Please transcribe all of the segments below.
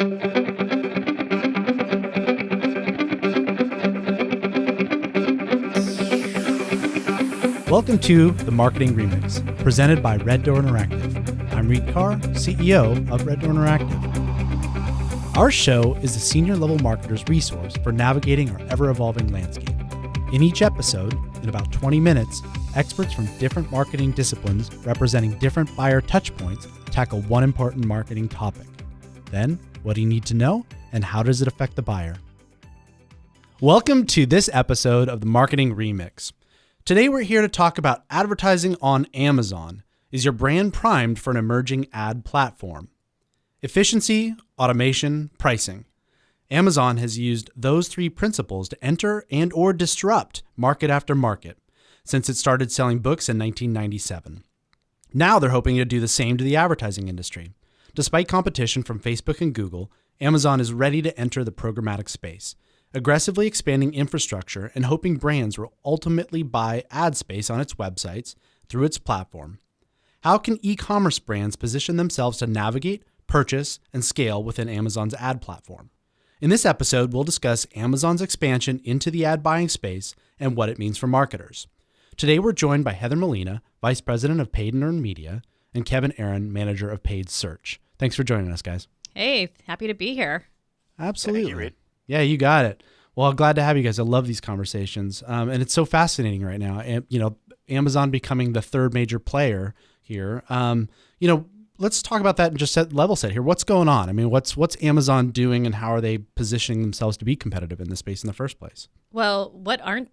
Welcome to the Marketing Remix, presented by Red Door Interactive. I'm Reed Carr, CEO of Red Door Interactive. Our show is a senior level marketer's resource for navigating our ever-evolving landscape. In each episode, in about 20 minutes, experts from different marketing disciplines representing different buyer touchpoints tackle one important marketing topic. Then, what do you need to know, and how does it affect the buyer? Welcome to this episode of the Marketing Remix. Today we're here to talk about advertising on Amazon. Is your brand primed for an emerging ad platform? Efficiency, automation, pricing. Amazon has used those three principles to enter and or disrupt market after market since it started selling books in 1997. Now they're hoping to do the same to the advertising industry. Despite competition from Facebook and Google, Amazon is ready to enter the programmatic space, aggressively expanding infrastructure and hoping brands will ultimately buy ad space on its websites through its platform. How can e-commerce brands position themselves to navigate, purchase, and scale within Amazon's ad platform? In this episode, we'll discuss Amazon's expansion into the ad buying space and what it means for marketers. Today, we're joined by Heather Molina, Vice President of Paid and Earned Media, and Kevin Aaron, Manager of Paid Search. Thanks for joining us, guys. Hey, happy to be here. Absolutely. Thank you, Reed. Yeah, you got it. Well, glad to have you guys. I love these conversations. And it's so fascinating right now. And, Amazon becoming the third major player here. Let's talk about that and just level set here. What's going on? I mean, what's Amazon doing and how are they positioning themselves to be competitive in this space in the first place? Well, what aren't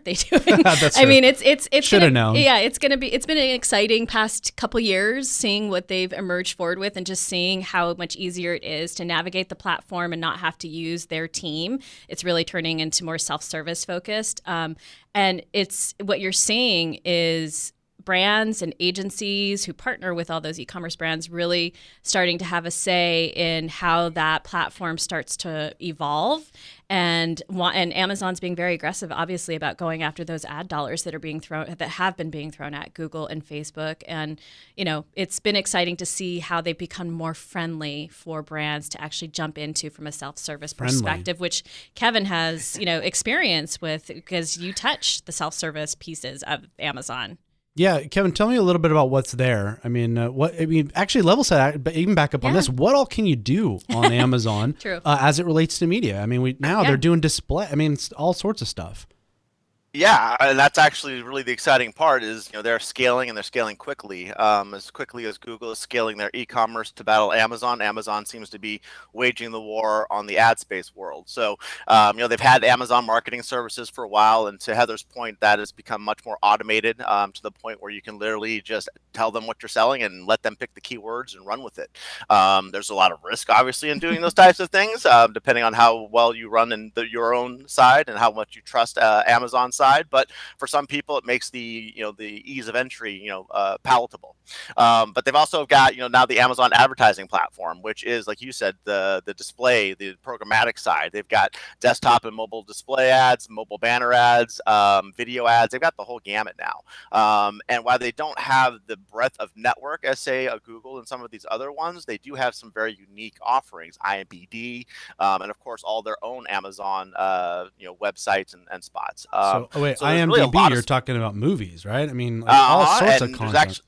they doing? That's I true. mean, it's Should have known. Yeah, it's been an exciting past couple years seeing what they've emerged forward with and just seeing how much easier it is to navigate the platform and not have to use their team. It's really turning into more self-service focused. And it's what you're seeing is brands and agencies who partner with all those e-commerce brands really starting to have a say in how that platform starts to evolve. And Amazon's being very aggressive, obviously, about going after those ad dollars that have been being thrown at Google and Facebook. And, it's been exciting to see how they've become more friendly for brands to actually jump into from a self-service perspective, which Kevin has, experience with because you touch the self-service pieces of Amazon. Yeah, Kevin, tell me a little bit about what's there. Actually level set, but even back up on this, what all can you do on Amazon as it relates to media? I mean, they're doing display. I mean, it's all sorts of stuff. Yeah, and that's actually really the exciting part is, they're scaling and they're scaling quickly as Google is scaling their e-commerce to battle Amazon. Amazon seems to be waging the war on the ad space world. So, they've had Amazon marketing services for a while. And to Heather's point, that has become much more automated to the point where you can literally just tell them what you're selling and let them pick the keywords and run with it. There's a lot of risk, obviously, in doing those types of things, depending on how well you run in your own side and how much you trust Amazon's side, but for some people it makes the ease of entry palatable. But they've also got now the Amazon advertising platform, which is, like you said, the display, the programmatic side. They've got desktop and mobile display ads, mobile banner ads, video ads. They've got the whole gamut now. And while they don't have the breadth of network as say a Google and some of these other ones, they do have some very unique offerings, IMBD, and of course all their own Amazon websites and spots. So IMDb, really you're talking about movies, right? I mean, all sorts of content.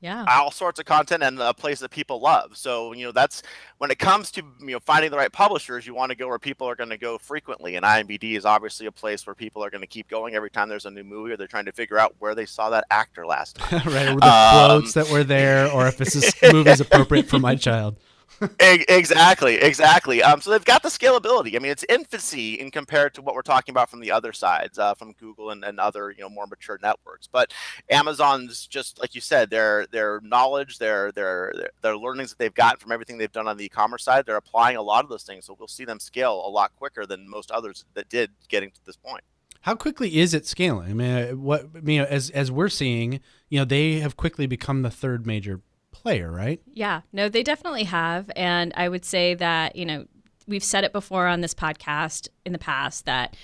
All sorts of content and a place that people love. So, that's when it comes to, finding the right publishers, you want to go where people are going to go frequently. And IMDb is obviously a place where people are going to keep going every time there's a new movie or they're trying to figure out where they saw that actor last time. Right. Or the quotes that were there, or if this movie is appropriate for my child. Exactly. So they've got the scalability. I mean, it's infancy in compared to what we're talking about from the other sides, from Google and other more mature networks. But Amazon's, just like you said, their knowledge, their learnings that they've gotten from everything they've done on the e-commerce side, they're applying a lot of those things. So we'll see them scale a lot quicker than most others that did getting to this point. How quickly is it scaling? I mean, as we're seeing, they have quickly become the third major player, right? Yeah, no, they definitely have. And I would say that, we've said it before on this podcast in the past that,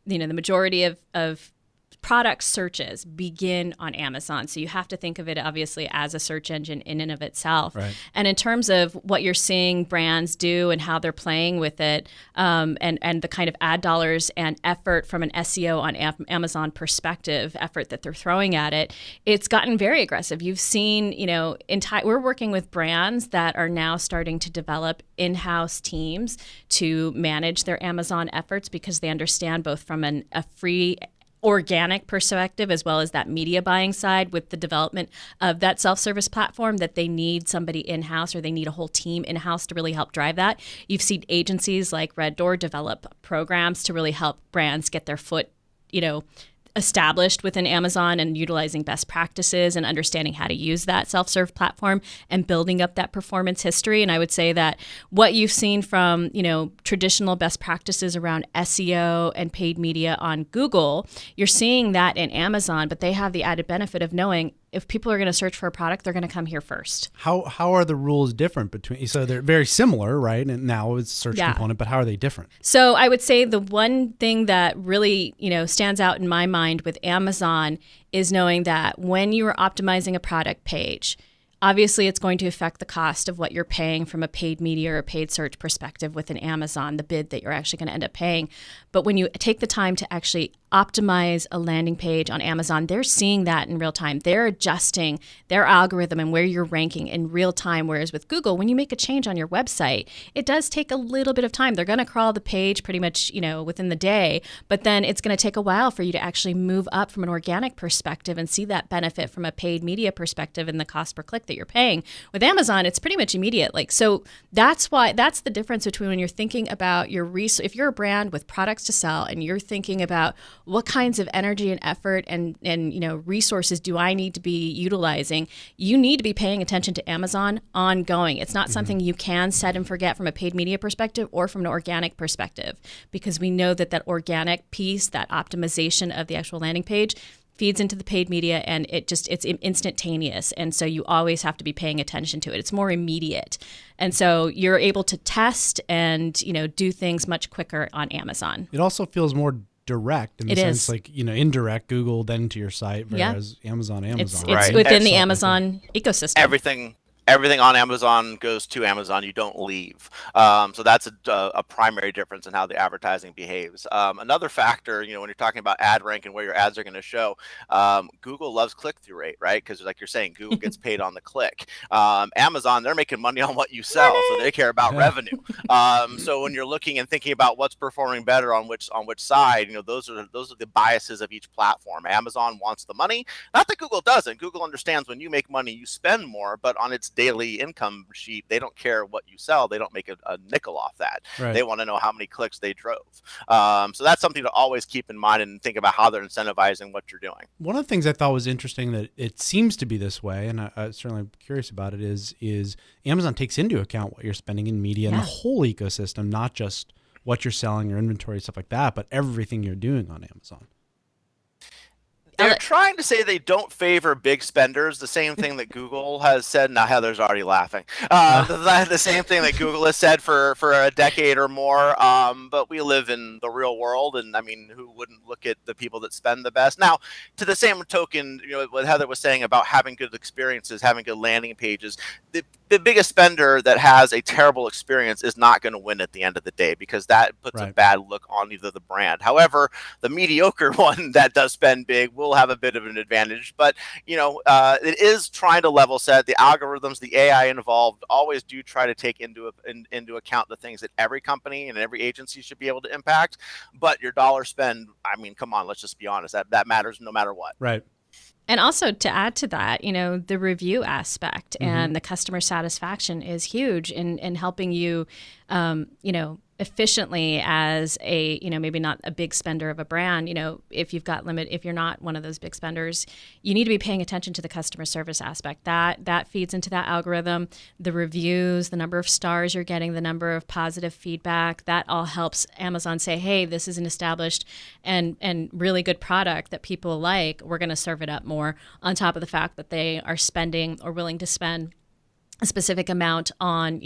the majority of product searches begin on Amazon. So you have to think of it obviously as a search engine in and of itself. Right. And in terms of what you're seeing brands do and how they're playing with it, and the kind of ad dollars and effort from an SEO on Amazon perspective, effort that they're throwing at it, it's gotten very aggressive. You've seen, we're working with brands that are now starting to develop in-house teams to manage their Amazon efforts because they understand both from a free organic perspective as well as that media buying side with the development of that self-service platform that they need somebody in-house or they need a whole team in-house to really help drive that. You've seen agencies like Red Door develop programs to really help brands get their foot, established within Amazon and utilizing best practices and understanding how to use that self-serve platform and building up that performance history. And I would say that what you've seen from, traditional best practices around SEO and paid media on Google, you're seeing that in Amazon, but they have the added benefit of knowing if people are going to search for a product, they're going to come here first. How are the rules different between? So they're very similar, right? And now it's search component, but how are they different? So I would say the one thing that really, stands out in my mind with Amazon is knowing that when you are optimizing a product page, obviously it's going to affect the cost of what you're paying from a paid media or a paid search perspective within Amazon, the bid that you're actually going to end up paying. But when you take the time to actually optimize a landing page on Amazon, they're seeing that in real time. They're adjusting their algorithm and where you're ranking in real time. Whereas with Google, when you make a change on your website, it does take a little bit of time. They're going to crawl the page pretty much, within the day, but then it's going to take a while for you to actually move up from an organic perspective and see that benefit from a paid media perspective and the cost per click that you're paying. With Amazon, it's pretty much immediate. So that's the difference between when you're thinking about if you're a brand with products to sell and you're thinking about what kinds of energy and effort and resources do I need to be utilizing, you need to be paying attention to Amazon ongoing. It's not something you can set and forget from a paid media perspective or from an organic perspective, because we know that organic piece, that optimization of the actual landing page, feeds into the paid media and it's instantaneous. And so you always have to be paying attention to it. It's more immediate. And so you're able to test and, do things much quicker on Amazon. It also feels more direct in the It sense is. Like, indirect Google then to your site, whereas Amazon. It's Right. within the Amazon ecosystem. Everything on Amazon goes to Amazon. You don't leave. So that's a primary difference in how the advertising behaves. Another factor, when you're talking about ad rank and where your ads are going to show, Google loves click-through rate, right? Because like you're saying, Google gets paid on the click. Amazon, they're making money on what you sell, so they care about revenue. So when you're looking and thinking about what's performing better on which side, those are the biases of each platform. Amazon wants the money. Not that Google doesn't. Google understands when you make money, you spend more, but on its daily income sheet, they don't care what you sell. They don't make a nickel off that. Right. They want to know how many clicks they drove. So that's something to always keep in mind and think about how they're incentivizing what you're doing. One of the things I thought was interesting that it seems to be this way, and I certainly am curious about it, is Amazon takes into account what you're spending in media and the whole ecosystem, not just what you're selling, your inventory, stuff like that, but everything you're doing on Amazon. They're trying to say they don't favor big spenders, the same thing that Google has said. Now Heather's already laughing. The same thing that Google has said for a decade or more. But we live in the real world, and I mean, who wouldn't look at the people that spend the best? Now, to the same token, what Heather was saying about having good experiences, having good landing pages, the biggest spender that has a terrible experience is not going to win at the end of the day, because that puts a bad look on either the brand. However, the mediocre one that does spend big will have a bit of an advantage, but it is trying to level set. The algorithms, the AI involved, always do try to take into account the things that every company and every agency should be able to impact. But your dollar spend, I mean, come on, let's just be honest, that matters no matter what. Right. And also to add to that, the review aspect and the customer satisfaction is huge in helping you, efficiently as a, maybe not a big spender of a brand, if you're not one of those big spenders, you need to be paying attention to the customer service aspect. That feeds into that algorithm, the reviews, the number of stars you're getting, the number of positive feedback, that all helps Amazon say, hey, this is an established and really good product that people like. We're going to serve it up more, on top of the fact that they are spending or willing to spend a specific amount on,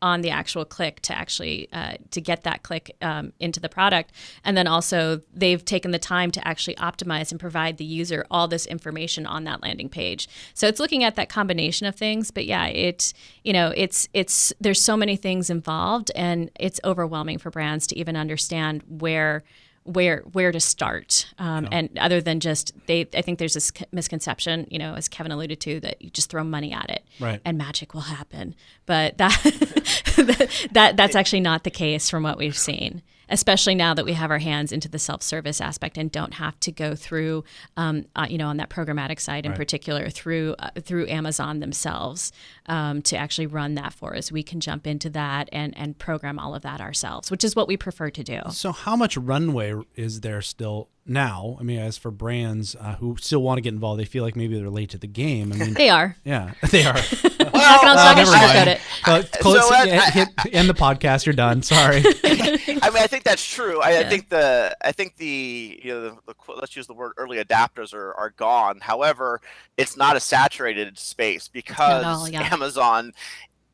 on the actual click to actually to get that click into the product. And then also they've taken the time to actually optimize and provide the user all this information on that landing page. So it's looking at that combination of things. But yeah, it's there's so many things involved, and it's overwhelming for brands to even understand where to start. And other than just I think there's this misconception, as Kevin alluded to, that you just throw money at it and magic will happen. But that's actually not the case from what we've seen, especially now that we have our hands into the self-service aspect and don't have to go through, on that programmatic side in particular, through Amazon themselves to actually run that for us. We can jump into that and program all of that ourselves, which is what we prefer to do. So how much runway is there still now? I mean, as for brands who still want to get involved, they feel like maybe they're late to the game. I mean, they are. Yeah, they are. Never mind. End the podcast. You're done. Sorry. I mean, I think that's true. I think the let's use the word early adapters are gone. However, it's not a saturated space because Amazon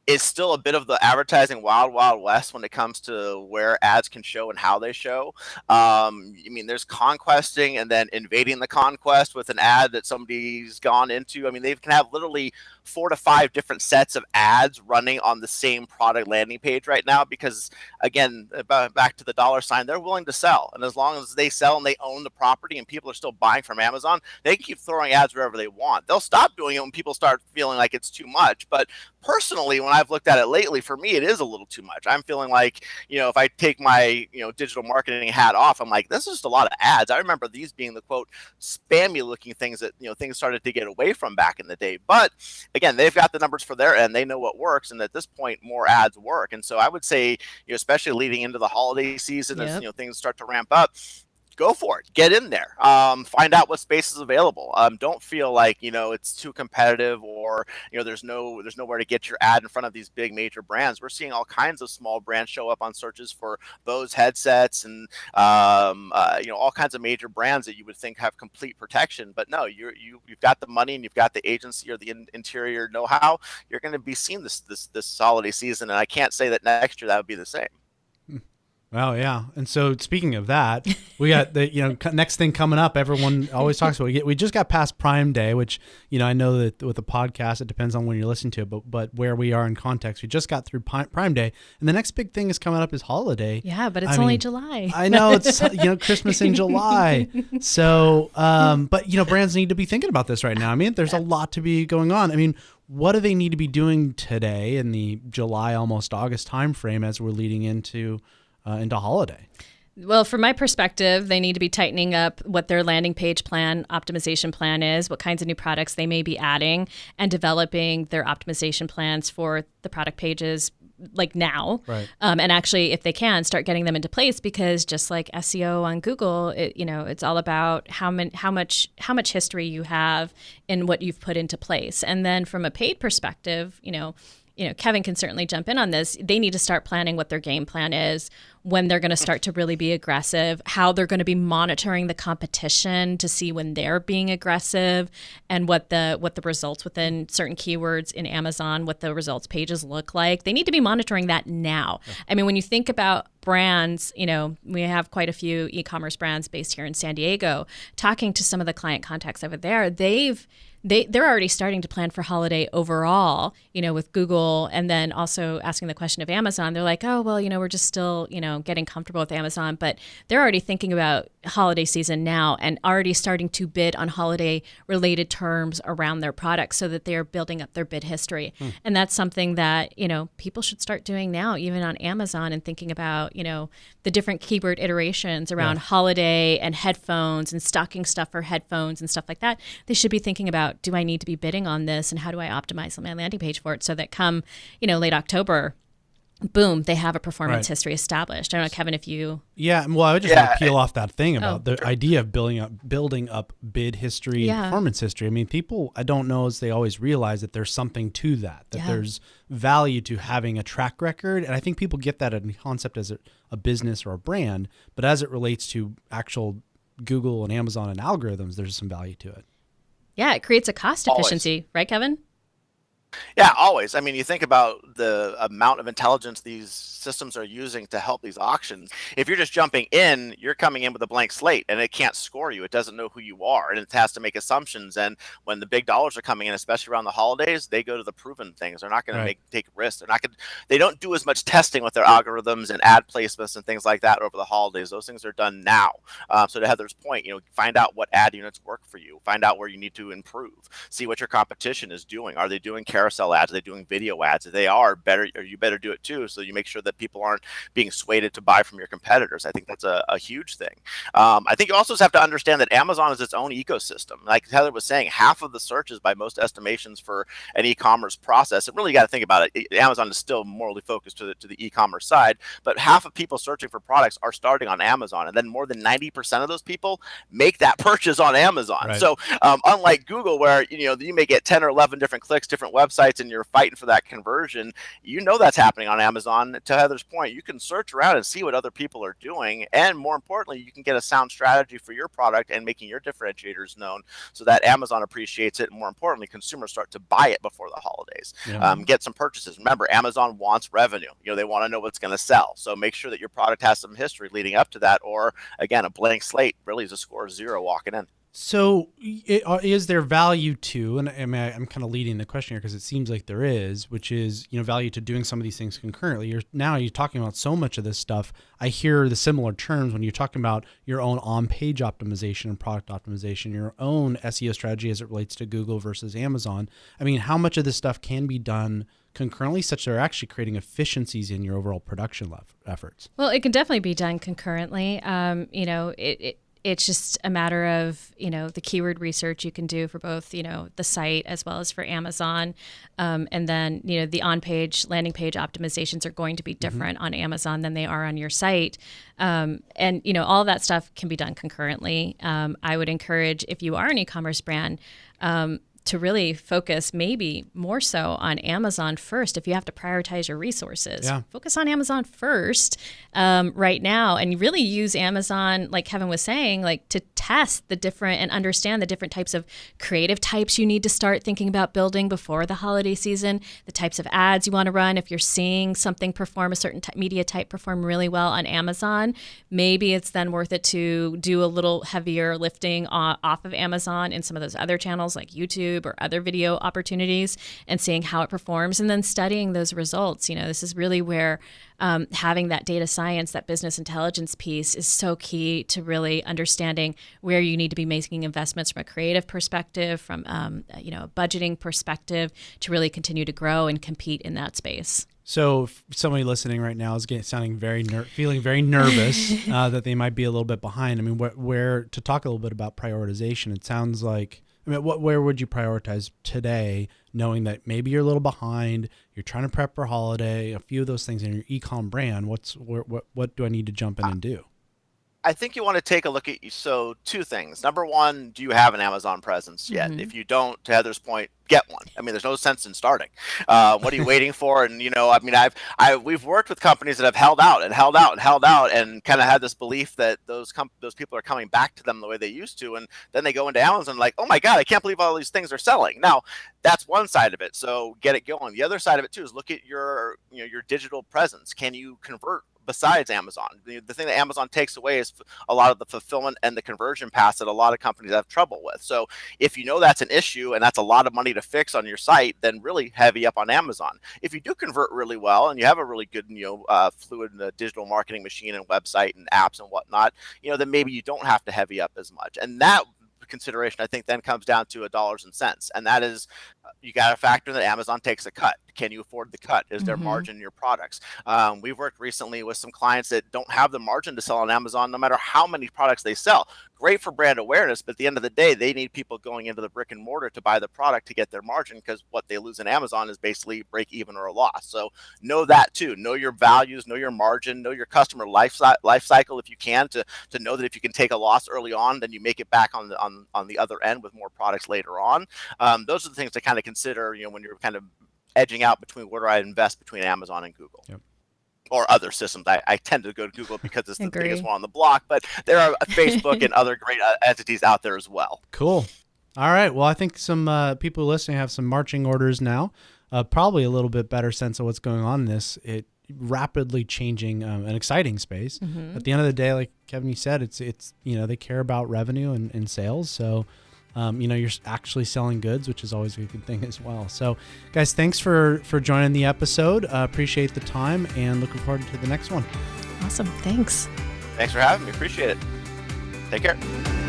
is still a bit of the advertising wild west when it comes to where ads can show and how they show. I mean, there's conquesting and then invading the conquest with an ad that somebody's gone into. I mean, they can have literally 4 to 5 different sets of ads running on the same product landing page right now because, again, back to the dollar sign, they're willing to sell. And as long as they sell and they own the property and people are still buying from Amazon, they can keep throwing ads wherever they want. They'll stop doing it when people start feeling like it's too much. But personally, when I've looked at it lately, for me, it is a little too much. I'm feeling like, if I take my, digital marketing hat off, I'm like, this is just a lot of ads. I remember these being the quote spammy looking things that, things started to get away from back in the day. But again, they've got the numbers for their end. They know what works. And at this point, more ads work. And so I would say, especially leading into the holiday season, as things start to ramp up, go for it. Get in there. Find out what space is available. Don't feel like it's too competitive or there's nowhere to get your ad in front of these big major brands. We're seeing all kinds of small brands show up on searches for Bose headsets and all kinds of major brands that you would think have complete protection. But no, you've got the money and you've got the agency or the interior know-how. You're going to be seeing this holiday season, and I can't say that next year that would be the same. Well, yeah. And so speaking of that, we got the next thing coming up. Everyone always talks about. We just got past Prime Day, which I know that with the podcast it depends on when you're listening to it, but where we are in context, we just got through Prime Day, and the next big thing is coming up is holiday. Yeah, but it's only July. I know it's Christmas in July. So, but brands need to be thinking about this right now. I mean, there's a lot to be going on. I mean, what do they need to be doing today in the July, almost August timeframe as we're leading into holiday? Well, from my perspective, they need to be tightening up what their landing page plan, optimization plan is, what kinds of new products they may be adding, and developing their optimization plans for the product pages like now. Right. And actually, if they can, start getting them into place, because just like SEO on Google, it's all about how much history you have in what you've put into place. And then from a paid perspective, Kevin can certainly jump in on this. They need to start planning what their game plan is, when they're going to start to really be aggressive, how they're going to be monitoring the competition to see when they're being aggressive, and what the results within certain keywords in Amazon, what the results pages look like. They need to be monitoring that now. Yeah. I mean, when you think about brands, we have quite a few e-commerce brands based here in San Diego. Talking to some of the client contacts over there, they're already starting to plan for holiday overall, with Google, and then also asking the question of Amazon. They're like, oh, well, we're just still, getting comfortable with Amazon, but they're already thinking about holiday season now and already starting to bid on holiday related terms around their products so that they're building up their bid history. And that's something that, people should start doing now, even on Amazon, and thinking about, the different keyword iterations around holiday and headphones and stocking stuff for headphones and stuff like that. They should be thinking about, do I need to be bidding on this, and how do I optimize on my landing page for it so that come, late October, boom, they have a performance history established. I don't know, Kevin, if you... Yeah, well, I would just want to peel off that thing about the idea of building up bid history and performance history. I mean, people, I don't know as they always realize that there's something to that there's value to having a track record. And I think people get that in concept as a business or a brand, but as it relates to actual Google and Amazon and algorithms, there's some value to it. Yeah, it creates a cost efficiency, right, Kevin? Yeah, always. I mean, you think about the amount of intelligence these systems are using to help these auctions. If you're just jumping in, you're coming in with a blank slate and it can't score you. It doesn't know who you are and it has to make assumptions. And when the big dollars are coming in, especially around the holidays, they go to the proven things. They're not going to Right. take risks. They don't do as much testing with their algorithms and ad placements and things like that over the holidays. Those things are done now. So to Heather's point, find out what ad units work for you. Find out where you need to improve. See what your competition is doing. Are they doing carousel ads? Are they doing video ads? If they are, you better do it too. So you make sure that people aren't being swayed to buy from your competitors. I think that's a huge thing. I think you also have to understand that Amazon is its own ecosystem. Like Heather was saying, half of the searches by most estimations for an e-commerce process, and really got to think about it. Amazon is still morally focused to the e-commerce side, but half of people searching for products are starting on Amazon, and then more than 90% of those people make that purchase on Amazon. Right. So unlike Google, where you may get 10 or 11 different clicks, different websites, and you're fighting for that conversion, that's happening on Amazon. To Heather's point, you can search around and see what other people are doing, and more importantly, you can get a sound strategy for your product and making your differentiators known, so that Amazon appreciates it, and more importantly, consumers start to buy it before the holidays. Yeah. Get some purchases. Remember, Amazon wants revenue. They want to know what's going to sell. So make sure that your product has some history leading up to that, or again, a blank slate really is a score of 0 walking in. So is there value to, and I'm kind of leading the question here because it seems like there is, which is, value to doing some of these things concurrently. You're talking about so much of this stuff. I hear the similar terms when you're talking about your own on-page optimization and product optimization, your own SEO strategy as it relates to Google versus Amazon. I mean, how much of this stuff can be done concurrently such that they're actually creating efficiencies in your overall production efforts? Well, it can definitely be done concurrently. It's just a matter of, the keyword research you can do for both, the site as well as for Amazon. And then, the on-page landing page optimizations are going to be different on Amazon than they are on your site. And, all of that stuff can be done concurrently. I would encourage, if you are an e-commerce brand, to really focus maybe more so on Amazon first. If you have to prioritize your resources, focus on Amazon first right now, and really use Amazon, like Kevin was saying, like to test the different and understand the different types of creative types you need to start thinking about building before the holiday season, the types of ads you want to run. If you're seeing something perform, a certain media type perform really well on Amazon, maybe it's then worth it to do a little heavier lifting off of Amazon in some of those other channels like YouTube or other video opportunities, and seeing how it performs, and then studying those results. This is really where having that data science, that business intelligence piece is so key to really understanding where you need to be making investments from a creative perspective, from a budgeting perspective, to really continue to grow and compete in that space. So if somebody listening right now is feeling very nervous that they might be a little bit behind. I mean, where to talk a little bit about prioritization? It sounds like, where would you prioritize today, knowing that maybe you're a little behind, you're trying to prep for holiday, a few of those things in your e-com brand? What do I need to jump in and do? I think you want to take a look at, so 2 things. Number 1, do you have an Amazon presence yet? Mm-hmm. If you don't, to Heather's point, get one. I mean, there's no sense in starting. What are you waiting for? And we've worked with companies that have held out and kind of had this belief that those people are coming back to them the way they used to, and then they go into Amazon like, oh my God, I can't believe all these things are selling. Now, that's one side of it. So get it going. The other side of it too is look at your digital presence. Can you convert besides Amazon? The thing that Amazon takes away is a lot of the fulfillment and the conversion paths that a lot of companies have trouble with. So if that's an issue and that's a lot of money to fix on your site, then really heavy up on Amazon. If you do convert really well and you have a really good, fluid digital marketing machine and website and apps and whatnot, then maybe you don't have to heavy up as much. And that consideration, I think, then comes down to dollars and cents, and that is, you got to factor that Amazon takes a cut. Can you afford the cut? Is there margin in your products? We've worked recently with some clients that don't have the margin to sell on Amazon, no matter how many products they sell. Great for brand awareness, but at the end of the day, they need people going into the brick and mortar to buy the product to get their margin, because what they lose in Amazon is basically break even or a loss. So know that too. Know your values, know your margin, know your customer life cycle if you can, to know that if you can take a loss early on, then you make it back on the other end with more products later on. Those are the things to kind of consider, when you're kind of edging out between where do I invest between Amazon and Google. Yep. Or other systems. I tend to go to Google because it's the biggest one on the block, but there are Facebook and other great entities out there as well. Cool. All right. Well, I think some people listening have some marching orders now. probably a little bit better sense of what's going on in this rapidly changing and exciting space. At the end of the day, like Kevin, you said, it's they care about revenue and sales. So you're actually selling goods, which is always a good thing as well. So guys, thanks for joining the episode. Appreciate the time and looking forward to the next one. Awesome. Thanks. Thanks for having me. Appreciate it. Take care.